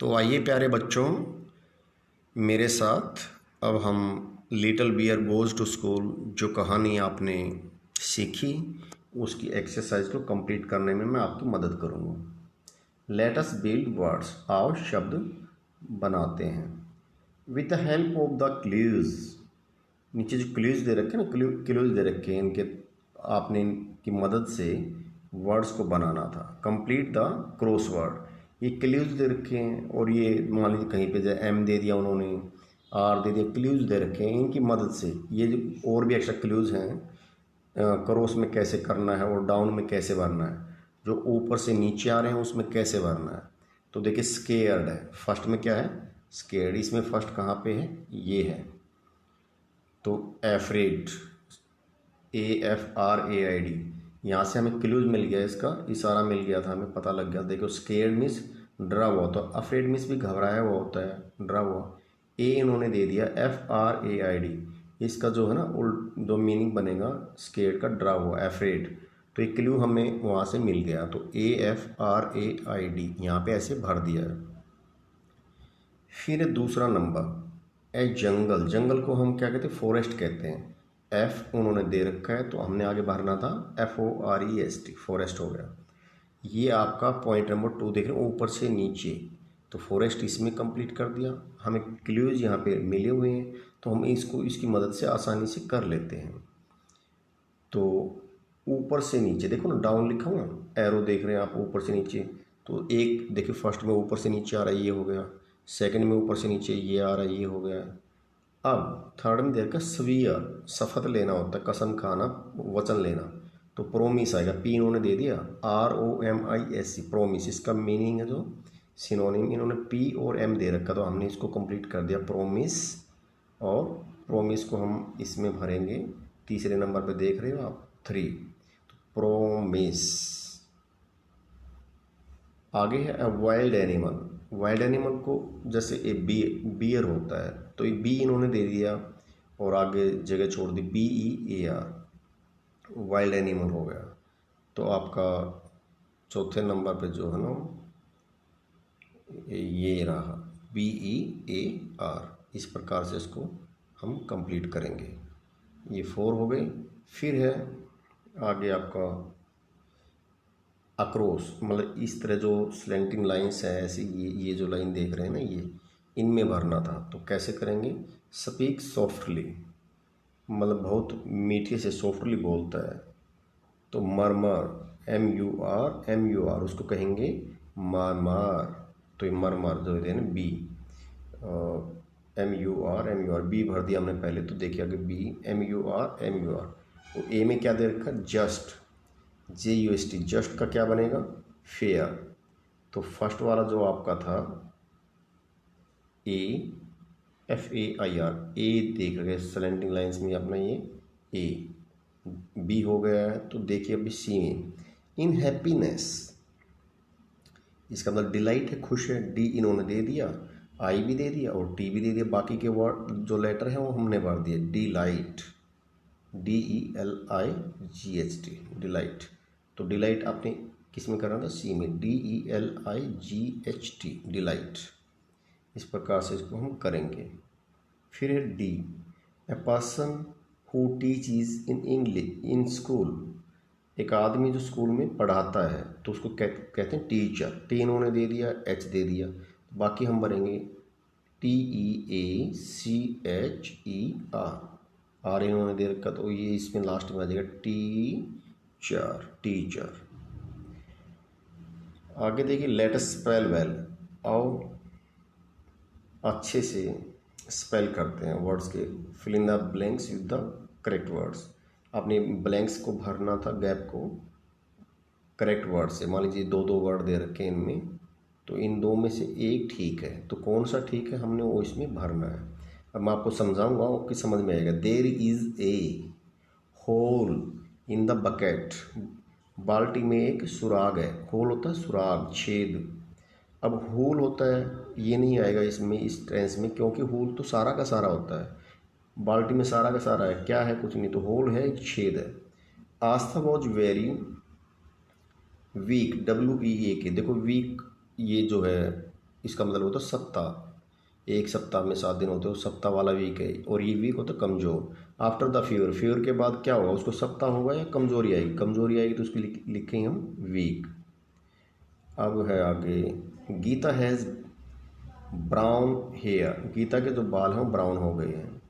तो आइए प्यारे बच्चों, मेरे साथ अब हम little bear goes to school जो कहानी आपने सीखी उसकी एक्सरसाइज को कंप्लीट करने में मैं आपकी मदद करूँगा। लेट अस बिल्ड वर्ड्स, आओ शब्द बनाते हैं। With the help of the clues, नीचे जो क्लूज दे रखे हैं ना, क्लूज दे रखे हैं, इनके आपने इनकी मदद से वर्ड्स को बनाना था। कंप्लीट द क्रॉसवर्ड, ये क्लूज दे रखे हैं और ये मान लीजिए कहीं पे जाए एम दे दिया उन्होंने, आर दे दिया, क्लूज दे रखे हैं। इनकी मदद से ये जो और भी एक्स्ट्रा क्लूज हैं, क्रॉस में कैसे करना है और डाउन में कैसे भरना है, जो ऊपर से नीचे आ रहे हैं उसमें कैसे भरना है। तो देखिए स्केयर्ड है, फर्स्ट में क्या है, स्केयर्ड, इसमें फर्स्ट कहाँ पे है, ये है। तो एफ्रेड, AFRAID, यहाँ से हमें क्लूज मिल गया, इसका इशारा मिल गया था, हमें पता लग गया। देखो स्केयर्ड मीन्स डरा हुआ, तो अफ्रेड मीन्स भी घबराया हुआ होता है, डरा हुआ। ए इन्होंने दे दिया FRAID, इसका जो है ना उल्ट जो मीनिंग बनेगा स्केयर्ड का, डरा हुआ, एफ्रेड। तो एक क्लू हमें वहाँ से मिल गया, तो AFRAID यहाँ पे ऐसे भर दिया है। फिर दूसरा नंबर, ए जंगल, जंगल को हम क्या कहते हैं, फॉरेस्ट कहते हैं। एफ उन्होंने दे रखा है तो हमने आगे भरना था FOREST, फॉरेस्ट हो गया। ये आपका पॉइंट नंबर 2 देख रहे हो, ऊपर से नीचे, तो फॉरेस्ट इसमें कंप्लीट कर दिया। हमें क्लूज यहाँ पे मिले हुए हैं तो हम इसको इसकी मदद से आसानी से कर लेते हैं। तो ऊपर से नीचे देखो ना, डाउन लिखा हुआ एरो देख रहे हैं आप, ऊपर से नीचे। तो एक देखिए फर्स्ट में ऊपर से नीचे आ रहा है, ये हो गया। सेकंड में ऊपर से नीचे ये आ रहा है, ये हो गया। अब थर्ड में देखा स्वीयर, शपथ लेना होता है, कसम खाना, वचन लेना। तो प्रोमिस आएगा, पी इन्होंने दे दिया, ROMIS, प्रोमिस, इसका मीनिंग है जो सिनोनिम, इन्होंने पी और एम दे रखा तो हमने इसको कंप्लीट कर दिया, प्रोमिस। और प्रोमिस को हम इसमें भरेंगे, तीसरे नंबर पे देख रहे हो आप, 3, तो प्रोमिस। आगे है वाइल्ड एनिमल, वाइल्ड एनिमल को जैसे ए बियर होता है, तो ये बी इन्होंने दे दिया और आगे जगह छोड़ दी, BEAR, वाइल्ड एनिमल हो गया। तो आपका चौथे नंबर पे जो है ना ये रहा, BEAR। इस प्रकार से इसको हम कंप्लीट करेंगे। ये 4 हो गए। फिर है आगे आपका अक्रॉस, मतलब इस तरह जो स्लेंटिंग लाइंस है ऐसी, ये जो लाइन देख रहे हैं ना, ये इनमें भरना था। तो कैसे करेंगे, स्पीक सॉफ्टली, मतलब बहुत मीठे से सॉफ्टली बोलता है। तो मरमर, MUR, उसको कहेंगे मार। तो ये मरमर जो है ना, B, MUR, बी भर दिया हमने पहले। तो देखिए आगे BMUR। तो ए में क्या दे रखा, जस्ट, JUST, जस्ट का क्या बनेगा, फेयर। तो फर्स्ट वाला जो आपका था AFAIR, ए देख रहे स्लेंटिंग लाइंस में अपना, ये ए, बी हो गया है। तो देखिए अभी सी में इन हैप्पीनेस, इसका मतलब डिलाइट है, खुश है। डी इन्होंने दे दिया, आई भी दे दिया और टी भी दे दिया, बाकी के वर्ड जो लेटर हैं वो हमने भर दिए, डिलाइट, DELIGHT, डिलाइट। तो डिलाइट आपने किस में करना था, सी में, DELIGHT, डिलाइट। इस प्रकार से इसको हम करेंगे। फिर है D, a person who teaches in English in school, एक आदमी जो स्कूल में पढ़ाता है तो उसको कहते हैं टीचर। टी इन्होंने दे दिया, एच दे दिया, बाकी हम भरेंगे TEACHER, आर इन्होंने दे रखा तो ये इसमें लास्ट में आ जाएगा टीचर। आगे देखिए लेट अस स्पेल वेल, आओ अच्छे से स्पेल करते हैं वर्ड्स के। Fill in the blanks with the correct words, अपने ब्लैंक्स को भरना था, गैप को करेक्ट वर्ड से। मान लीजिए 2 वर्ड दे रखे हैं इनमें, तो इन 2 में से एक ठीक है, तो कौन सा ठीक है हमने वो इसमें भरना है। अब मैं आपको समझाऊंगा, आपकी समझ में आएगा। There is a hole in the bucket, बाल्टी में एक सुराग है, होल होता है सुराग, छेद। अब होल होता है, ये नहीं आएगा इसमें, इस टेंस में, क्योंकि होल तो सारा का सारा होता है, बाल्टी में सारा का सारा है, क्या है, कुछ नहीं। तो होल है, एक छेद है। आस्था वॉज वेरी वीक, WEAK, देखो वीक ये जो है इसका मतलब होता है सप्ताह, एक सप्ताह में 7 दिन होते हैं, सप्ताह वाला वीक है। और ये वीक होता है कमज़ोर। आफ्टर द फीवर, फीवर के बाद क्या होगा, उसको सप्ताह होगा या कमज़ोरी आएगी, कमज़ोरी आएगी तो उसकी लिखेंगे हम वीक। अब है आगे, Gita has brown hair, Gita के जो बाल हैं ब्राउन हो गए हैं।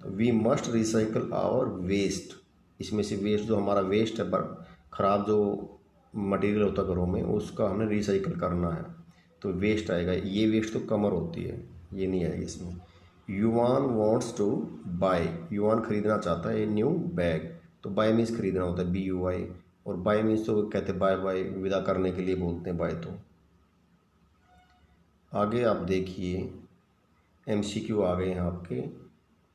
तो we must recycle our waste, इसमें से वेस्ट जो हमारा वेस्ट है पर ख़राब जो मटेरियल होता है घरों में, उसका हमें रिसाइकल करना है। तो वेस्ट आएगा, ये वेस्ट तो कमर होती है, ये नहीं आएगी इसमें। युवान वॉन्ट्स टू बाय, युवान खरीदना चाहता है ए न्यू बैग। तो बाय मीन्स खरीदना होता है, BUY। और बाय मीन्स तो कहते हैं बाय बाय, विदा करने के लिए बोलते हैं बाय। तो आगे आप देखिए MCQ आ गए हैं आपके।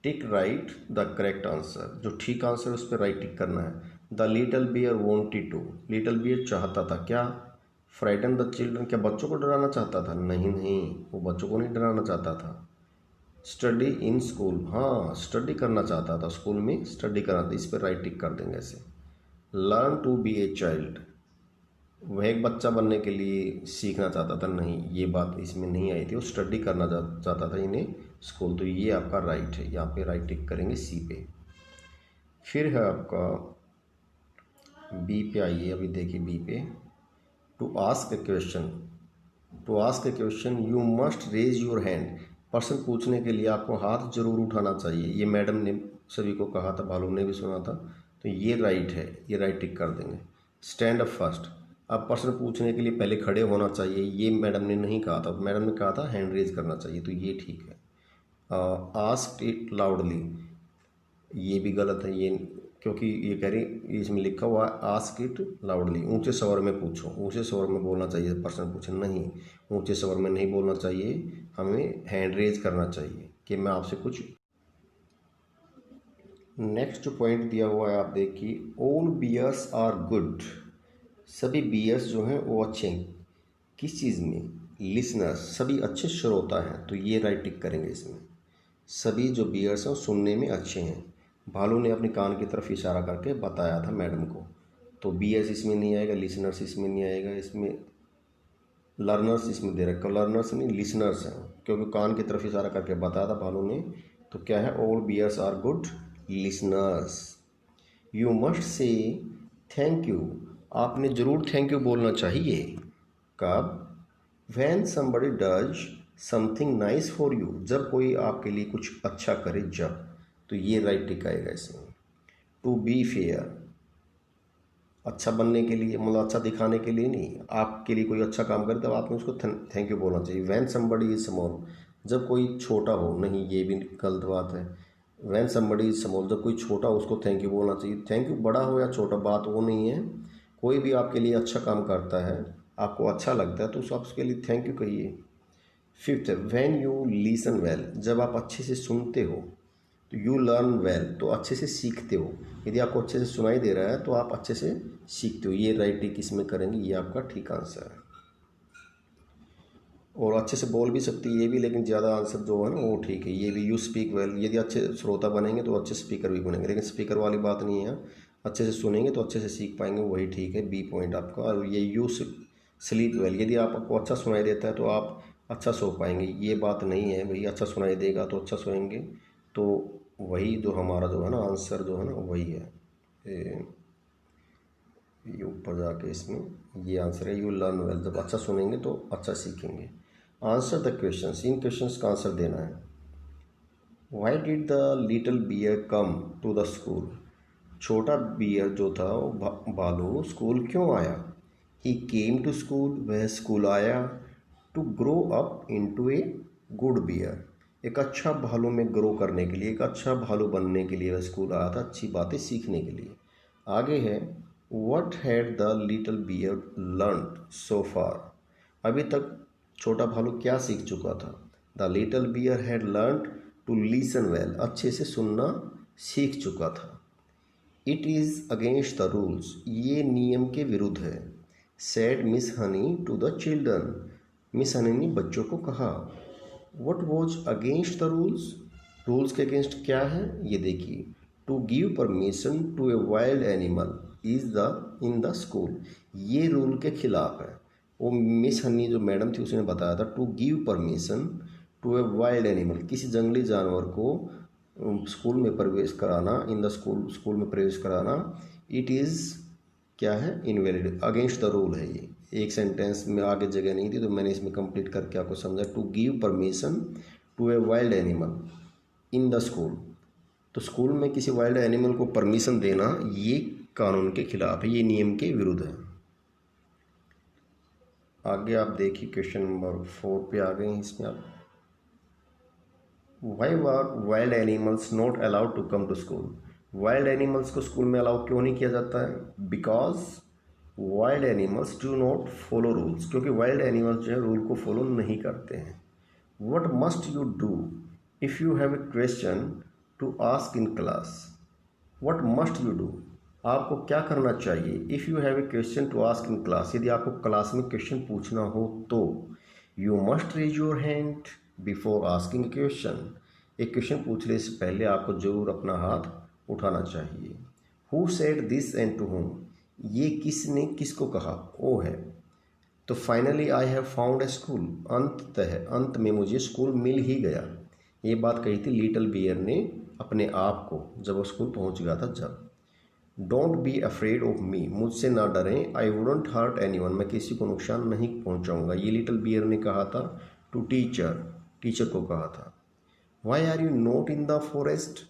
टिक राइट द करेक्ट आंसर, जो ठीक आंसर है उस पर राइट टिक करना है। The little bear wanted to, little bear चाहता था क्या, फ्राइटन द चिल्ड्रन, क्या बच्चों को डराना चाहता था, नहीं नहीं, वो बच्चों को नहीं डराना चाहता था। स्टडी इन स्कूल, हाँ स्टडी करना चाहता था, स्कूल में स्टडी करना था, इस पर राइट टिक कर देंगे ऐसे। Learn to be a child, वह एक बच्चा बनने के लिए सीखना चाहता था, नहीं ये बात इसमें नहीं आई थी, वो स्टडी करना चाहता था इन्हें स्कूल। तो ये आपका राइट है, यहाँ पे राइट टिक करेंगे सी पे। फिर है आपका बी पे, आइए अभी देखिए बी पे। To ask a question, to ask a question you must raise your hand, प्रश्न पूछने के लिए आपको हाथ जरूर उठाना चाहिए। ये मैडम ने सभी को कहा था, भालू ने भी सुना था, तो ये राइट है, ये राइट टिक कर देंगे। स्टैंड अप फर्स्ट, अब प्रश्न पूछने के लिए पहले खड़े होना चाहिए, ये मैडम ने नहीं कहा था, मैडम ने कहा था हैंड रेज करना चाहिए, तो ये ठीक है। आस्क इट लाउडली, ये भी गलत है, ये क्योंकि ये कह रही इसमें लिखा हुआ है आस्क इट लाउडली, ऊंचे स्वर में पूछो, ऊंचे स्वर में बोलना चाहिए प्रश्न पूछे, नहीं ऊंचे स्वर में नहीं बोलना चाहिए, हमें हैंड रेज करना चाहिए कि मैं आपसे कुछ। नेक्स्ट जो पॉइंट दिया हुआ है आप देखिए, ऑल बियर्स आर गुड, सभी बियर्स जो हैं वो अच्छे हैं, किस चीज़ में, लिसनर्स, सभी अच्छे श्रोता हैं, तो ये राइट टिक करेंगे इसमें। सभी जो बियर्स हैं वो सुनने में अच्छे हैं, भालू ने अपने कान की तरफ इशारा करके बताया था मैडम को, तो बियर्स इसमें नहीं आएगा, लिसनर्स इसमें नहीं आएगा, इसमें लर्नर्स इसमें दे रखा, लर्नर्स नहीं लिसनर्स हैं, क्योंकि कान की तरफ इशारा करके बताया था भालू ने। तो क्या है, all bears are good listeners. You must say thank you, आपने ज़रूर थैंक यू बोलना चाहिए, कब, when somebody does something nice for you, जब कोई आपके लिए कुछ अच्छा करे, जब, तो ये राइट टिक आएगा इसमें। टू बी फेयर, अच्छा बनने के लिए, मतलब अच्छा दिखाने के लिए नहीं, आपके लिए कोई अच्छा काम करे तब आपने उसको थैंक यू बोलना चाहिए। व्हेन समबडी इज स्मॉल, जब कोई छोटा हो, नहीं ये भी गलत बात है। व्हेन समबडी इज स्मॉल, जब कोई छोटा हो उसको थैंक यू बोलना चाहिए। थैंक यू बड़ा हो या छोटा बात वो नहीं है, कोई भी आपके लिए अच्छा काम करता है, आपको अच्छा लगता है, तो आप उसके लिए थैंक यू कहिए। Fifth, when you listen well, जब आप अच्छे से सुनते हो, तो यू लर्न वेल, तो अच्छे से सीखते हो, यदि आपको अच्छे से सुनाई दे रहा है तो आप अच्छे से सीखते हो, ये राइट टिक इसमें करेंगे, ये आपका ठीक आंसर है। और अच्छे से बोल भी सकती है ये भी, लेकिन ज़्यादा आंसर जो है ना वो ठीक है, ये भी। यू स्पीक वेल, यदि अच्छे श्रोता बनेंगे तो अच्छे स्पीकर भी बनेंगे, लेकिन स्पीकर वाली बात नहीं है, अच्छे से सुनेंगे तो अच्छे से सीख पाएंगे, वही ठीक है, बी पॉइंट आपका। और ये यू स्लीप वेल, यदि आपको अच्छा सुनाई देता है तो आप अच्छा सो पाएंगे, ये बात नहीं है भाई, अच्छा सुनाई देगा तो अच्छा सोएंगे, तो वही जो हमारा जो है ना आंसर जो है ना वही है, ये ऊपर जाके इसमें ये आंसर है, यू लर्न वेल, जब अच्छा सुनेंगे तो अच्छा सीखेंगे। आंसर द क्वेश्चंस, इन क्वेश्चंस का आंसर देना है। Why did the little bear come to the school, छोटा बियर जो था वो भालू स्कूल क्यों आया। ही केम टू स्कूल, वह स्कूल आया। To grow up into a good bear, एक अच्छा भालू में ग्रो करने के लिए, एक अच्छा भालू बनने के लिए वह स्कूल आया था, अच्छी बातें सीखने के लिए। आगे है, what had the little bear learned so far, अभी तक छोटा भालू क्या सीख चुका था। The little bear had learned to listen well, अच्छे से सुनना सीख चुका था। It is against the rules, ये नियम के विरुद्ध है। Said Miss Honey to the children, Miss Honey ने बच्चों को कहा। What was against the rules, rules के अगेंस्ट क्या है ये देखिए। To give permission to a wild animal is the in the school, ये रूल के खिलाफ है। वो मिस हनी जो मैडम थी उसने बताया था to give permission to a wild animal, किसी जंगली जानवर को स्कूल में प्रवेश कराना, इन द स्कूल में प्रवेश कराना, इट इज़ क्या है, इनवैलिड, अगेंस्ट द रूल है ये। एक सेंटेंस में आगे जगह नहीं थी तो मैंने इसमें कंप्लीट करके आपको समझा, to give permission to a wild animal in the school. तो स्कूल में किसी वाइल्ड एनिमल को परमिशन देना ये कानून के खिलाफ है, ये नियम के विरुद्ध है। आगे आप देखिए क्वेश्चन नंबर 4 पे आ गए हैं। इसमें आप why are wild animals not allowed to come to school, wild animals को स्कूल में अलाउ क्यों नहीं किया जाता है? Because wild animals do not follow rules, क्योंकि वाइल्ड एनिमल्स जो है रूल को फॉलो नहीं करते हैं। What must you do if you have a question to ask in class, what must you do, आपको क्या करना चाहिए? If you have a question to ask in class, यदि आपको क्लास में क्वेश्चन पूछना हो तो you must raise your hand before asking a question, एक क्वेश्चन पूछने से पहले आपको जरूर अपना हाथ उठाना चाहिए। Who said this and to whom, ये किसने किसको कहा? ओ है। तो finally I have found a school, अंत में मुझे स्कूल मिल ही गया, ये बात कही थी लिटिल बियर ने अपने आप को जब वो स्कूल पहुंच गया था। जब don't be afraid of me, मुझसे ना डरें, आई वुडंट हर्ट एनीवन, मैं किसी को नुकसान नहीं पहुंचाऊंगा, ये लिटिल बियर ने कहा था टू टीचर को कहा था। Why are you not in the forest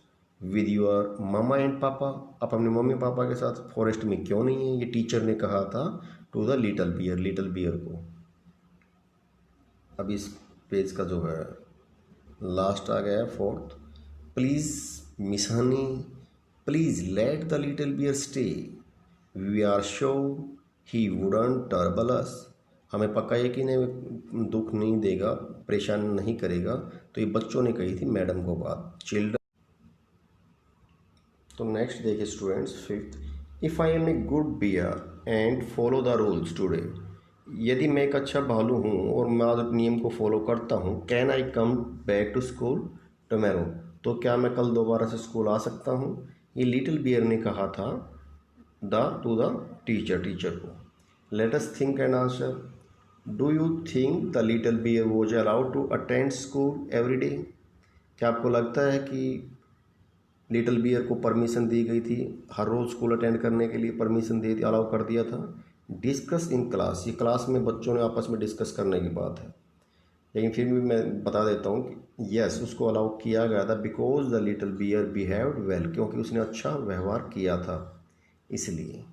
with your mama and papa, आप अपने मम्मी पापा के साथ फॉरेस्ट में क्यों नहीं है? ये टीचर ने कहा था टू द लिटिल बियर को। अब इस पेज का जो है लास्ट आ गया है 4th, please Miss Honey please let the little bear stay, we are sure he wouldn't trouble us, हमें पक्का यकीन है दुख नहीं देगा, परेशान नहीं करेगा। तो ये बच्चों ने कही थी मैडम को बात, चिल्ड्रन। तो नेक्स्ट देखिए students 5th, if I am a good bear and follow the rules today, यदि मैं एक अच्छा भालू हूँ और मैं आज नियम को फॉलो करता हूँ, can I come back to school tomorrow, तो क्या मैं कल दोबारा से स्कूल आ सकता हूँ? ये लिटिल बियर ने कहा था टू द टीचर को। Let us think and answer, do you think the little bear was allowed to attend school every day, क्या आपको लगता है कि लिटिल बियर को परमिशन दी गई थी, हर रोज़ स्कूल अटेंड करने के लिए परमिशन दे दी, अलाउ कर दिया था? डिस्कस इन क्लास, ये क्लास में बच्चों ने आपस में डिस्कस करने की बात है, लेकिन फिर भी मैं बता देता हूँ कि यस उसको अलाउ किया गया था because the little bear behaved well, क्योंकि उसने अच्छा व्यवहार किया था इसलिए।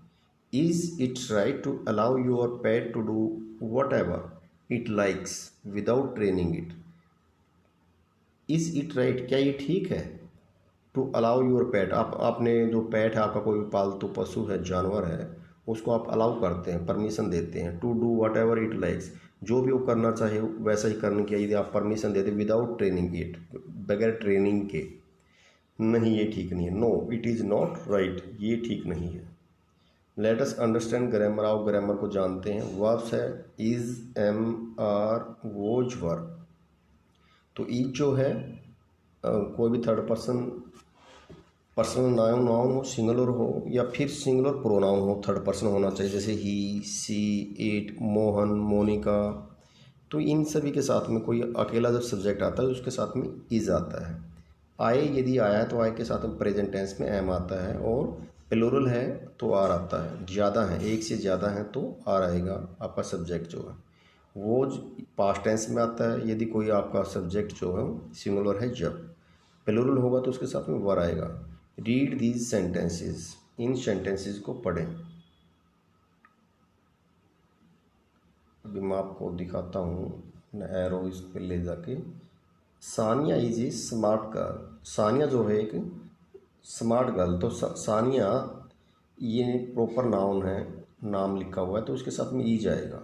Is it right to allow your pet to do whatever it likes without training it, is it right, क्या ये ठीक है? टू अलाउ योर पेट, आपने जो पेट है आपका कोई पालतू पशु है, जानवर है, उसको आप अलाउ करते हैं, परमिशन देते हैं, to do whatever it likes, जो भी वो करना चाहे वैसा ही करने की यदि आप परमिशन देते विदाउट ट्रेनिंग इट, बगैर ट्रेनिंग के, नहीं ये ठीक नहीं है, no it is not right, ये ठीक नहीं है। लेट अस अंडरस्टैंड ग्रामर, आप ग्रामर को जानते हैं। वर्ब्स है is, am, are, was verb, तो ईज जो है कोई भी थर्ड पर्सनल नाउन हो, सिंगुलर हो या फिर सिंगुलर प्रोनाउन हो, थर्ड पर्सन होना चाहिए, जैसे he, she, it, Mohan, Monika, तो इन सभी के साथ में कोई अकेला जब सब्जेक्ट आता है उसके साथ में इज आता है। आए यदि आया है तो आए के साथ में प्रेजेंट टेंस में एम आता है, और प्लूरल है तो आर आता है, ज़्यादा है एक से ज़्यादा है तो आर आएगा आपका सब्जेक्ट जो है। वो पास्ट टेंस में आता है यदि कोई आपका सब्जेक्ट जो है सिंगुलर है, जब प्लूरल होगा तो उसके साथ में वर आएगा। Read these sentences, in sentences को पढ़ें। अभी मैं आपको दिखाता हूँ एरो इस पे ले जाके। Sania is a smart girl, Sania जो है एक स्मार्ट गर्ल, तो सानिया ये प्रॉपर नाउन है, नाम लिखा हुआ है तो उसके साथ में ई जाएगा।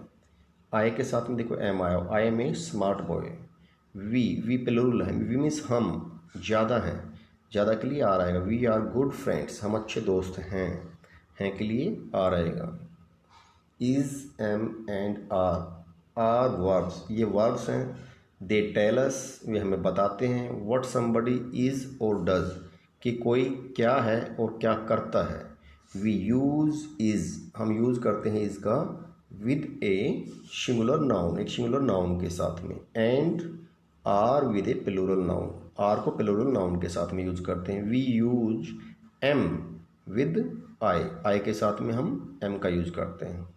आई के साथ में देखो एम आया, I am a smart boy. We plural है, वी मीन्स हम, ज़्यादा हैं, ज़्यादा के लिए आर आएगा। वी आर गुड फ्रेंड्स, हम अच्छे दोस्त हैं के लिए आर आएगा। Is, am and are verbs, ये वर्ब्स हैं। दे टेल अस, वे हमें बताते हैं। व्हाट समबडी इज़ और डज, कि कोई क्या है और क्या करता है। वी यूज़ इज़, हम यूज़ करते हैं इसका विद ए सिंगुलर नाउन, एक सिंगुलर नाउन के साथ में, and are with a plural noun, are को प्लूरल नाउन के साथ में यूज करते हैं। We use am with I, आई के साथ में हम एम का यूज करते हैं।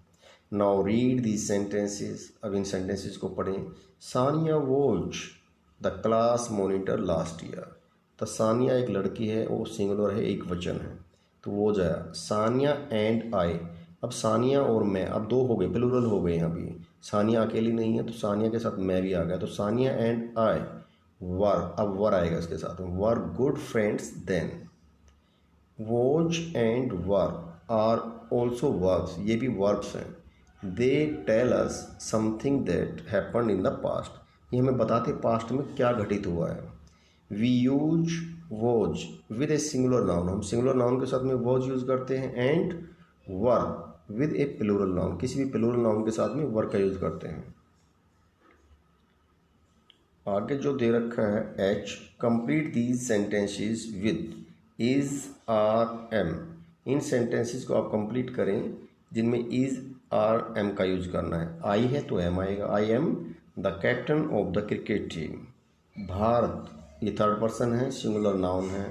नाउ रीड दीज सेंटेंसेस, अब इन सेंटेंसेस को पढ़ें। Sania was the class monitor last year. तो सानिया एक लड़की है, वो सिंगुलर है, एक वचन है, तो वो जाया सानिया एंड आई। अब सानिया और मैं, अब दो हो गए, प्लूरल हो गए हैं अभी। सानिया अकेली नहीं है तो सानिया के साथ मैं भी आ गया, तो सानिया एंड आई वर, अब वर आएगा इसके साथ में, were good friends then. Was and were are also verbs, ये भी वर्ब्स हैं। They tell us something that happened in the past, ये हमें बताते पास्ट में क्या घटित हुआ है। We use was with a singular noun, हम सिंगुलर नाउन के साथ में वॉज यूज करते हैं, and were with a plural noun, किसी भी प्लूरल नाउन के साथ में वर का यूज करते हैं। आगे जो दे रखा है H, complete these sentences with is are am, इन सेंटेंसेस को आप कंप्लीट करें जिनमें इज आर एम का यूज करना है। आई है तो एम आएगा, I am the captain of the cricket team. Bharat, ये थर्ड पर्सन है, सिंगुलर नाउन है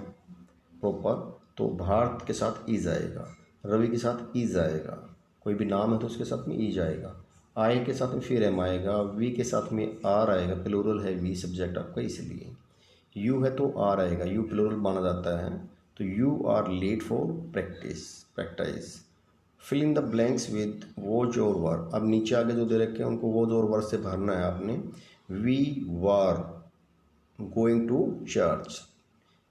प्रॉपर, तो भारत के साथ इज आएगा। रवि के साथ इज आएगा, कोई भी नाम है तो उसके साथ में इज आएगा। आई के साथ में फिर एम आएगा, वी के साथ में आर आएगा, प्लूरल है वी सब्जेक्ट आपका इसलिए। यू है तो आर आएगा, यू प्लूरल माना जाता है, तो you are late for practice. Fill in the blanks with was और वर, अब नीचे आगे जो दे रखे हैं उनको वॉज और वर से भरना है आपने। We were going to church,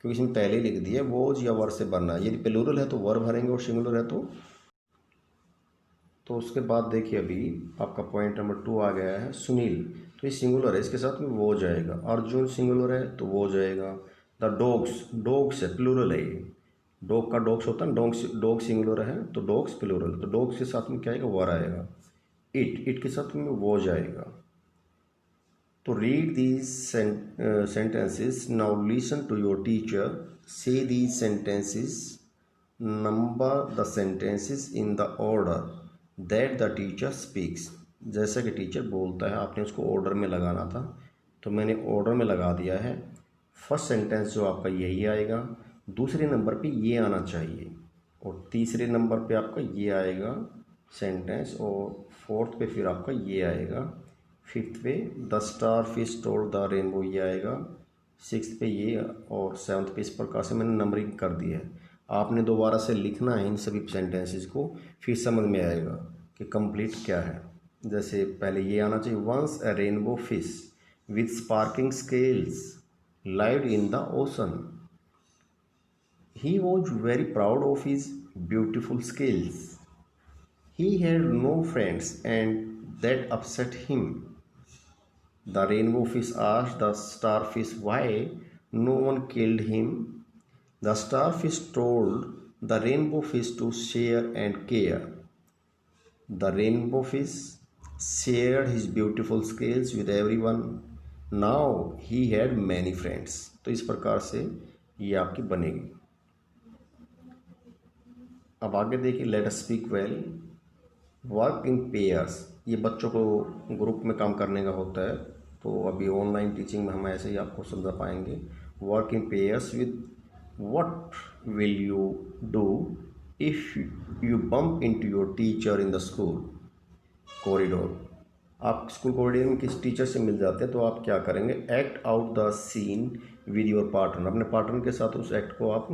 क्योंकि इसमें पहले ही लिख दिया, वॉज या वर से भरना है। यदि प्लूरल है तो वर भरेंगे और सिंगुलर है तो उसके बाद देखिए अभी आपका पॉइंट नंबर 2 आ गया है। सुनील, तो ये सिंगुलर है, इसके साथ में वो जाएगा। अर्जुन सिंगुलर है तो वो जाएगा। द डॉग्स, डॉग्स है, प्लूरल है ये, डॉग का डॉग्स होता है, डॉग सिंगुलर है तो डॉग्स प्लूरल, तो डॉग्स के साथ में क्या आएगा, वर आएगा। इट के साथ में वो जाएगा। तो read these sentences, now listen to your teacher, say these sentences, number the sentences in the order that the teacher speaks, जैसा कि टीचर बोलता है आपने उसको ऑर्डर में लगाना था, तो मैंने ऑर्डर में लगा दिया है। फर्स्ट सेंटेंस जो आपका यही आएगा, दूसरे नंबर पे ये आना चाहिए, और तीसरे नंबर पे आपका ये आएगा सेंटेंस, और फोर्थ पे फिर आपका ये आएगा, फिफ्थ पे the star fish told the rainbow ये आएगा, सिक्स्थ पे ये, और सेवन्थ पे इस प्रकार से मैंने नंबरिंग कर दी है। आपने दोबारा से लिखना है इन सभी सेंटेंसेस को, फिर समझ में आएगा कि कंप्लीट क्या है। जैसे पहले ये आना चाहिए, once a rainbow fish with sparking scales lived in the ocean, he was very proud of his beautiful scales, he had no friends and that upset him. The rainbow fish asked the starfish why no one killed him. The starfish told the rainbow fish to share and care. The rainbow fish shared his beautiful scales with everyone. Now he had many friends. तो इस प्रकार से ये आपकी बनेगी। अब आगे देखिए, let us speak well. Work in pairs, ये बच्चों को ग्रुप में काम करने का होता है, तो अभी ऑनलाइन टीचिंग में हम ऐसे ही आपको समझा पाएंगे। Work in pairs with what will you do if you bump into your teacher in the school corridor. आप स्कूल कॉरिडोर में किस टीचर से मिल जाते हैं तो आप क्या करेंगे, act out the scene with your partner, अपने पार्टनर के साथ उस एक्ट को आप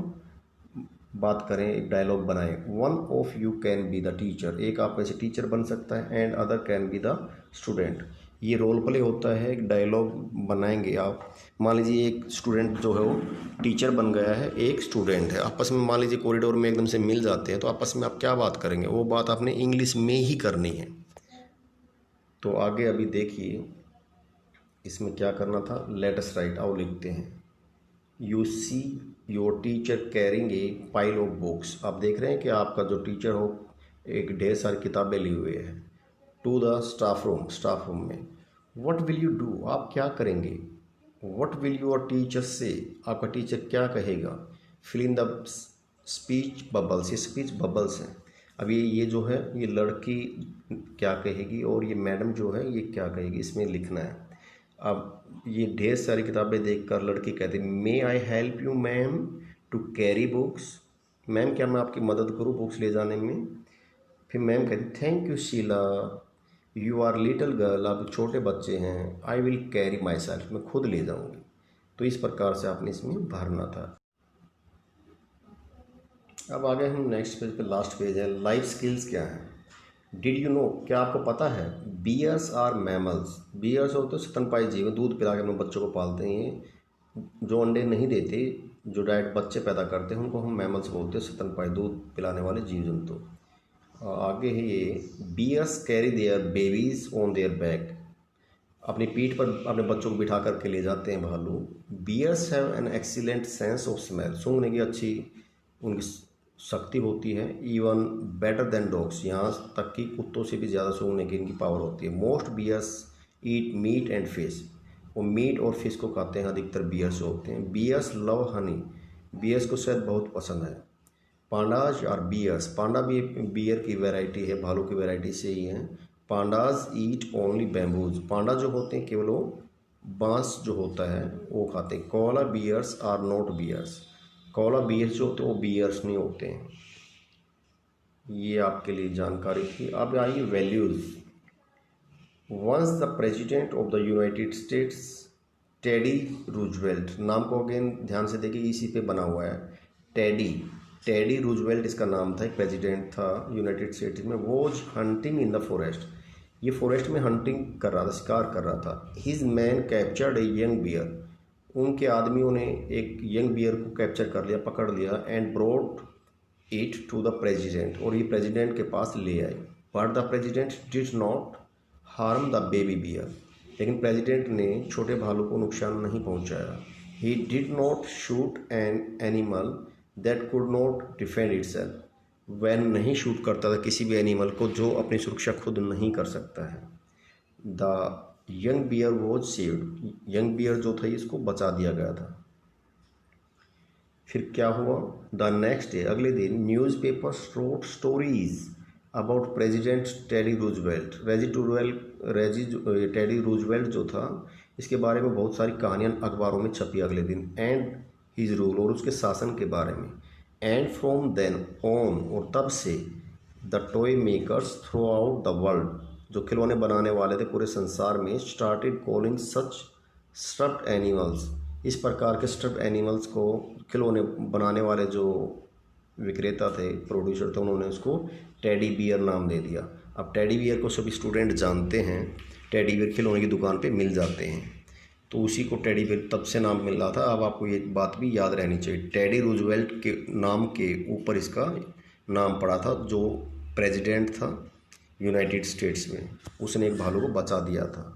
बात करें, एक डायलॉग बनाएं। One of you can be the teacher, एक आप ऐसे टीचर बन सकता है, and other can be the student. ये रोल प्ले होता है, एक डायलॉग बनाएंगे आप। मान लीजिए एक स्टूडेंट जो है वो टीचर बन गया है, एक स्टूडेंट है, आपस में मान लीजिए कॉरिडोर में एकदम से मिल जाते हैं, तो आपस में आप क्या बात करेंगे, वो बात आपने इंग्लिश में ही करनी है। तो आगे अभी देखिए इसमें क्या करना था, लेट अस राइट, आओ लिखते हैं। You see your teacher carrying a pile of books, आप देख रहे हैं कि आपका जो टीचर हो एक ढेर सारी किताबें ली हुए हैं। टू द स्टाफ रूम में। व्हाट विल यू डू, आप क्या करेंगे। व्हाट विल योर टीचर से, आपका टीचर क्या कहेगा। Fill in the speech bubbles, ये स्पीच बबल्स हैं। अब ये जो है ये लड़की क्या कहेगी और ये मैडम जो है ये क्या कहेगी, इसमें लिखना है। अब ये ढेर सारी किताबें देखकर लड़की कहती है may I help you ma'am to carry books, ma'am क्या मैं आपकी मदद करूँ बुक्स ले जाने में। फिर मैम कहती thank you Sheela, you are little girl, आप छोटे बच्चे हैं, I will carry myself, मैं खुद ले जाऊँगी। तो इस प्रकार से आपने इसमें भरना था। अब आगे हम नेक्स्ट पेज पे, लास्ट पेज है, लाइफ स्किल्स क्या है। डिड यू नो, क्या आपको पता है, बियर्स आर मैमल्स, बियर्स होते हैं स्तनपायी जीव, दूध पिला के अपने बच्चों को पालते हैं, जो अंडे नहीं देते, जो डायरेक्ट बच्चे पैदा करते हैं उनको हम मैमल्स बोलते हैं, स्तनपायी दूध पिलाने वाले जीव जंतु। आगे है ये, bears carry their babies on their back, अपनी पीठ पर अपने बच्चों को बिठा करके ले जाते हैं भालू। Bears have an excellent sense of smell, सूंघने की अच्छी उनकी शक्ति होती है, इवन बेटर देन डॉग्स, यहाँ तक कि कुत्तों से भी ज़्यादा सूंघने की इनकी पावर होती है। Most bears eat meat and fish, वो मीट और फिश को खाते हैं, अधिकतर बियर्स होते हैं। बियर्स लव हनी, बियर्स को शायद बहुत पसंद है। पांडाज और बियर्स, पांडा भी बियर की वैरायटी है, भालू की वैरायटी से ही है। पांडाज ईट ओनली बैम्बूज, पांडा जो होते हैं केवल वो बांस जो होता है वो खाते हैं। Koala bears are not bears, koala bears जो होते हैं वो बियर्स नहीं होते हैं। ये आपके लिए जानकारी थी। अब आइए values. Once the president of the united states Teddy Roosevelt, नाम को अगेन ध्यान से देखिए, इसी पे बना हुआ है टेडी रूजवेल्ट इसका नाम था, एक प्रेसिडेंट था यूनाइटेड स्टेट्स में। Was hunting in the forest, ये फॉरेस्ट में हंटिंग कर रहा था, शिकार कर रहा था। His man captured a young bear, उनके आदमियों ने एक यंग बियर को कैप्चर कर लिया, पकड़ लिया। And brought it to the president, और ये प्रेसिडेंट के पास ले आए। But the president did not harm the baby bear, लेकिन प्रेसिडेंट ने छोटे भालू को नुकसान नहीं पहुंचाया। He did not shoot an animal that could not defend itself, वह नहीं शूट करता था किसी भी एनिमल को जो अपनी सुरक्षा खुद नहीं कर सकता है। The young bear was saved, young bear जो था इसको बचा दिया गया था। फिर क्या हुआ, द नेक्स्ट डे, अगले दिन, newspapers wrote stories about president Teddy Roosevelt, Teddy Roosevelt जो था इसके बारे में बहुत सारी कहानियाँ अखबारों में छपी अगले दिन। एंड हिज रूल, और उसके शासन के बारे में। एंड फ्रॉम देन ऑन, और तब से, the toy makers through out the world, जो खिलौने बनाने वाले थे पूरे संसार में, स्टार्टेड कॉलिंग सच स्टफ्ड एनिमल्स, इस प्रकार के स्टफ्ड एनिमल्स को खिलौने बनाने वाले जो विक्रेता थे, प्रोड्यूसर थे, उन्होंने उसको टेडी बियर नाम दे दिया। अब टेडी बियर को सभी स्टूडेंट जानते हैं, टेडी बियर खिलौने की दुकान पे मिल जाते हैं, तो उसी को टेडी बियर तब से नाम मिल रहा था। अब आपको ये बात भी याद रहनी चाहिए, टेडी रूजवेल्ट के नाम के ऊपर इसका नाम पड़ा था, जो प्रेसिडेंट था यूनाइटेड स्टेट्स में, उसने एक भालू को बचा दिया था।